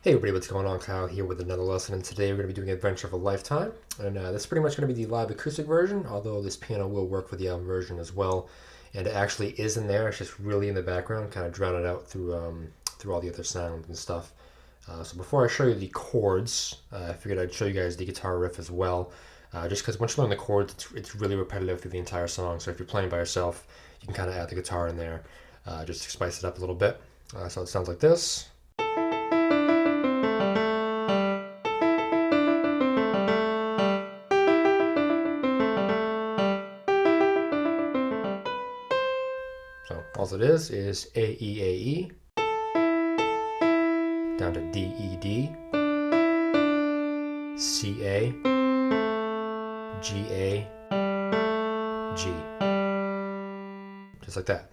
Hey everybody, what's going on? Kyle here with another lesson, and today we're going to be doing Adventure of a Lifetime. And this is pretty much going to be the live acoustic version, although this piano will work for the album version as well. And it actually is in there, it's just really in the background, kind of drown it out through all the other sounds and stuff. So before I show you the chords, I figured I'd show you guys the guitar riff as well. Just because once you learn the chords, it's really repetitive through the entire song. So if you're playing by yourself, you can kind of add the guitar in there, just to spice it up a little bit. So it sounds like this. So all it is A, E, A, E, down to D, E, D, C, A, G, A, G. Just like that.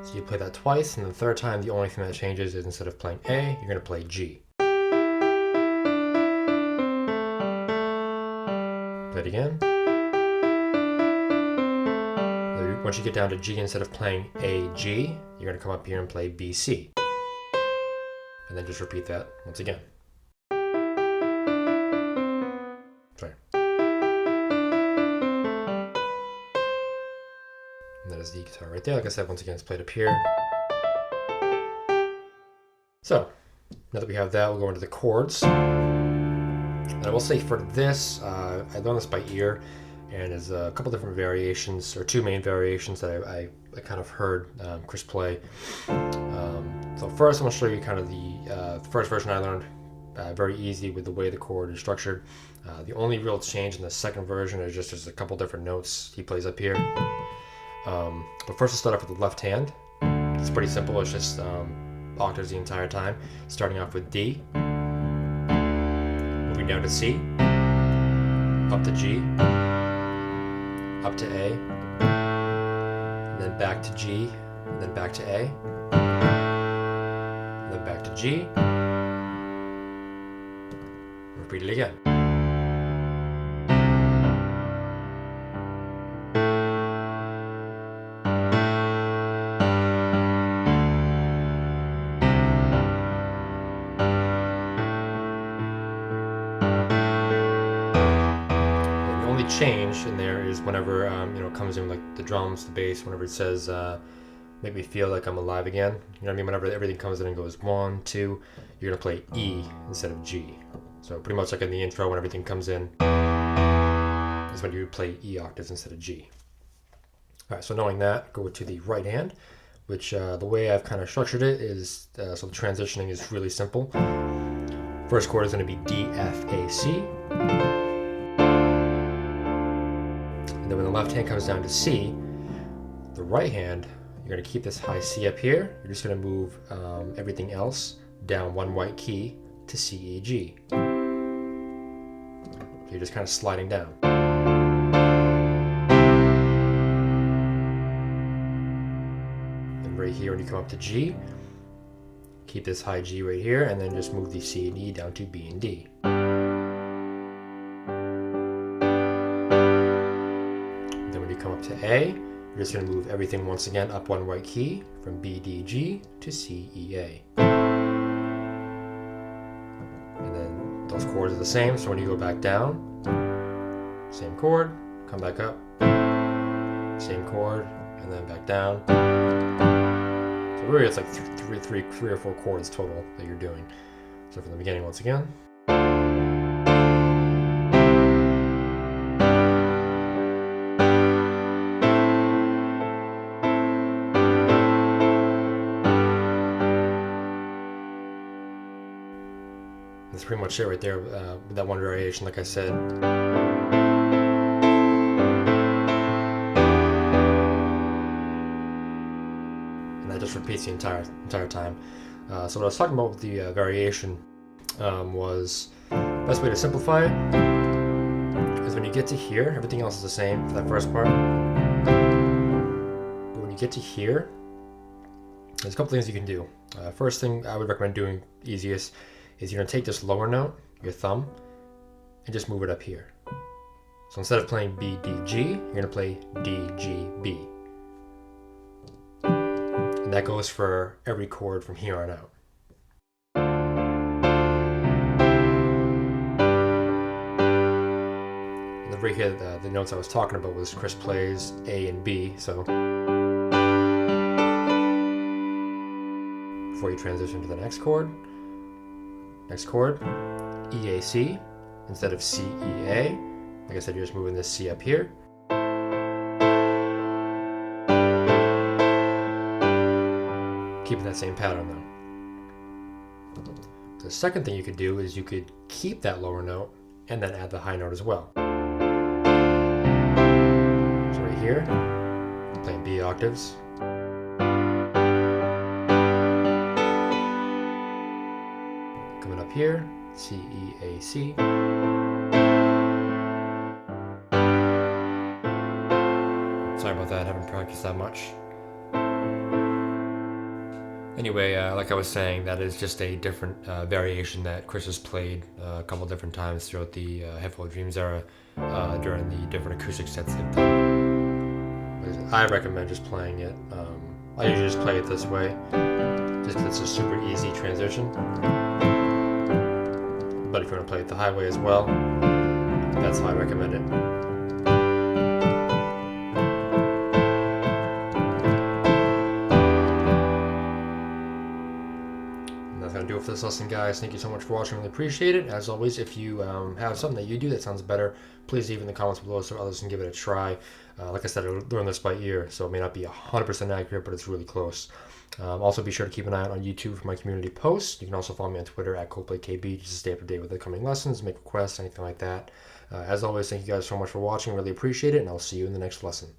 So you play that twice, and the third time the only thing that changes is instead of playing A, you're going to play G. Play it again. Once you get down to G, instead of playing A, G, you're going to come up here and play B, C. And then just repeat that once again. Sorry. And that is the guitar right there. Like I said, once again, it's played up here. So, now that we have that, we'll go into the chords. And I will say for this, I learned this by ear, and there's a couple different variations, or two main variations that I kind of heard Chris play. So first I'm going to show you kind of the first version I learned, very easy with the way the chord is structured. The only real change in the second version is just there's a couple different notes he plays up here. But first we'll start off with the left hand. It's pretty simple, it's just octaves the entire time, starting off with D, moving down to C, up to G, up to A, and then back to G, and then back to A, and then back to G. Repeat it again. Change in there is whenever it comes in, like the drums, the bass, whenever it says make me feel like I'm alive again, you know what I mean, whenever everything comes in and goes 1, 2, you're gonna play E instead of G. So pretty much like in the intro, when everything comes in is when you play E octaves instead of G. Alright, so knowing that, go to the right hand, which the way I've kind of structured it is so the transitioning is really simple. First chord is going to be D, F, A, C. And then when the left hand comes down to C, the right hand, you're going to keep this high C up here. You're just going to move everything else down one white key to C, E, G. So you're just kind of sliding down. And right here, when you come up to G, keep this high G right here, and then just move the C and E down to B and D. Come up to A, you're just going to move everything once again up one white key from B, D, G to C, E, A. And then those chords are the same, so when you go back down, same chord, come back up, same chord, and then back down. So really it's like three or four chords total that you're doing. So from the beginning once again. That's pretty much it right there, with that one variation, like I said. And that just repeats the entire time. So what I was talking about with the variation was, the best way to simplify it is when you get to here, everything else is the same for that first part. But when you get to here, there's a couple things you can do. First thing I would recommend doing, easiest, is you're going to take this lower note, your thumb, and just move it up here. So instead of playing B, D, G, you're going to play D, G, B. And that goes for every chord from here on out. And over here, the notes I was talking about was Chris plays A and B, so before you transition to the next chord, EAC instead of CEA. Like I said, you're just moving this C up here. Keeping that same pattern though. The second thing you could do is you could keep that lower note and then add the high note as well. So right here, I'm playing B octaves. Coming up here, C, E, A, C. Sorry about that, I haven't practiced that much. Anyway, like I was saying, that is just a different variation that Chris has played a couple different times throughout the Headful of Dreams era during the different acoustic sets they've done. I recommend just playing it. I usually just play it this way, just because it's a super easy transition. But if you want to play it the high way as well, that's how I recommend it. Do it for this lesson, guys. Thank you so much for watching. Really appreciate it. As always, if you have something that you do that sounds better, please leave in the comments below so others can give it a try. Like I said, I learned this by ear, so it may not be 100% accurate, but it's really close. Also, be sure to keep an eye out on YouTube for my community posts. You can also follow me on Twitter at ColdplayKB just to stay up to date with the coming lessons, make requests, anything like that. As always, thank you guys so much for watching. Really appreciate it, and I'll see you in the next lesson.